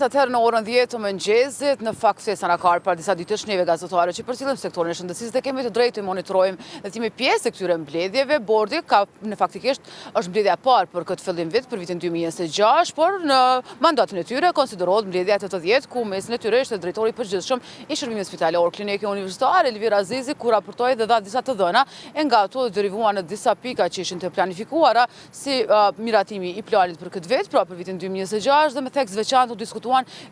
Atëherë në orën 10 të mëngjesit, në fakt festa na ka para disa ditësh neve gazetare që përcjellim sektorin e shëndetësisë dhe kemi të drejtë të monitorojmë dhe të jemi pjesë e këtyre mbledhjeve. Bordi ka faktikisht është mbledhja e parë për këtë fillim vit për vitin 2026, por në mandatin e tyre konsiderohet mbledhja e 80, ku mesin e tyre ishte drejtori i përgjithshëm i shërbimit spitalor klinikë universitare Elvir Azizi, ku raportoi dhe dha disa të dhëna e nga ato derivuan në disa pika që ishin të planifikuara si miratimi i planit për këtë vit, pra për vitin 2026 dhe me theks veçantë u diskutuan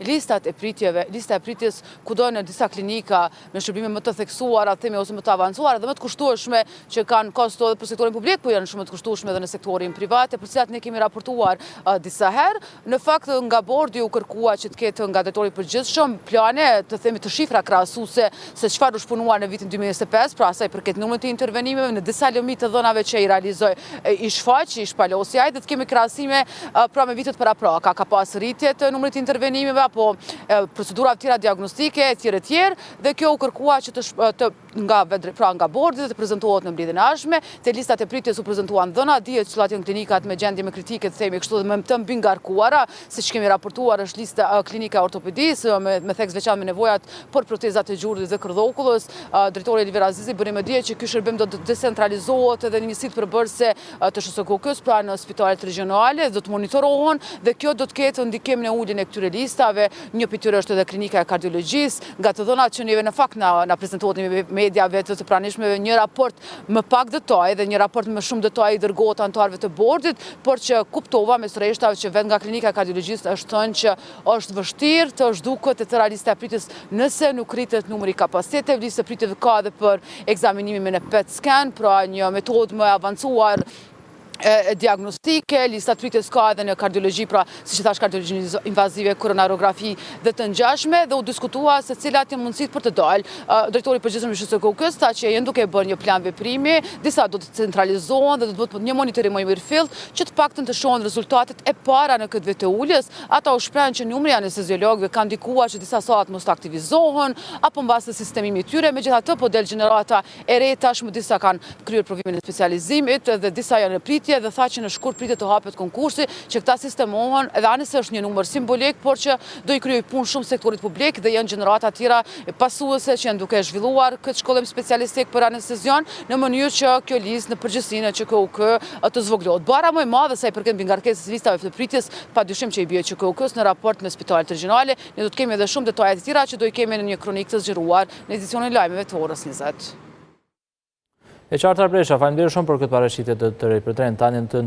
lista e pritjes kudo në disa klinika me shërbime më të theksuara, themi ose më të avancuara dhe më të kushtueshme që kanë kosto edhe për sektorin publik, po janë shumë të kushtueshme edhe në sektorin privat, për cilat ne kemi raportuar disa herë. Në fakt nga bordi u kërkua që të ketë nga drejtori i përgjithshëm plane, të themi të shifra krahasuese se çfarë u shpunuar në vitin 2025, pra sa i përket numrit të intervenimeve në disa lëmi të dhënave që i realizoi i shfaq, i shpalosi ai, dhe të kemi krahasime pra me vitet para, ka pas rritje të numrit të intervenimeve apo procedura të tjera diagnostike, etj. Dhe kjo u kërkua që nga bordi të prezantohet në mbledhjen e ardhshme. Te listat e pritjes u prezantuan dhëna, dihet cilat janë klinikat me gjendje më kritike, themi kështu, dhe më të mbi ngarkuara, siç kemi raportuar është lista klinika ortopedisë me theks veçantë me nevojat për protezat e gjurit dhe kërdokullës. Drejtori Elvir Azizi bëri më dje që ky shërbim do të decentralizohet edhe në njësitë përbërëse të SHSKK-s, pra në spitalet regjionale, do të monitorohen dhe kjo do të ketë ndikim në uljen e këtyre listave. Një pyetje është edhe klinika e kardiologjisë, nga të dhënat që neve në fakt na prezantohet në mediave të pranishmeve një raport më pak detaj dhe një raport më shumë detaj i dërgohet anëtarëve të bordit, por që kuptova me sërreshtave që vetë nga klinika e kardiologjisë është thënë që është vështirë të zhduket e tëra lista e pritjes nëse nuk rritet numri i kapaciteteve. Lista e pritjeve ka edhe për ekzaminimin me PET scan, pra një metodë më e avancuar diagnostike. Lista e pritjes ka edhe në kardiologji, pra siç e thash, kardiologji invazive, koronarografi dhe të ngjashme, dhe u diskutua se cilat janë mundësitë për të dalë. Drejtori i përgjithshëm i SHSKK-s tha që janë duke bërë një plan veprimi, disa do të centralizohen dhe do të bëhet një monitorim më i mirëfillt që të paktën të shohin rezultatet e para në këtë vit të uljes. Ata u shprehen që numri i anesteziologëve ka ndikuar që disa salat mos të aktivizohen apo mbas sistemimit të tyre. Megjithatë, po del gjenerata e re tashmë, disa kanë kryer provimin e specializimit dhe disa janë në pritje, dhe tha që në shkurt pritet të hapet konkursi që këta sistemohen, edhe anëse është një numër simbolik, por që do i kryej punë shumë sektorit publik dhe janë gjenerata tjera pasuese që janë duke zhvilluar këtë shkollim specialistik për anestezion në mënyrë që kjo listë në përgjithësinë që KUK të zvoglohet. Bara më e madhe sa i përket mbi ngarkesës listave të pritjes, padyshim që i bie KUK-s në raport me spitalet regjionale. Ne do të kemi edhe shumë detaje të tjera që do i kemi në një kronikë të zgjeruar në edicionin e lajmeve të orës 20. E qartë Arbresha, faleminderit shumë për këtë parashitje të rejpërtren tanjen të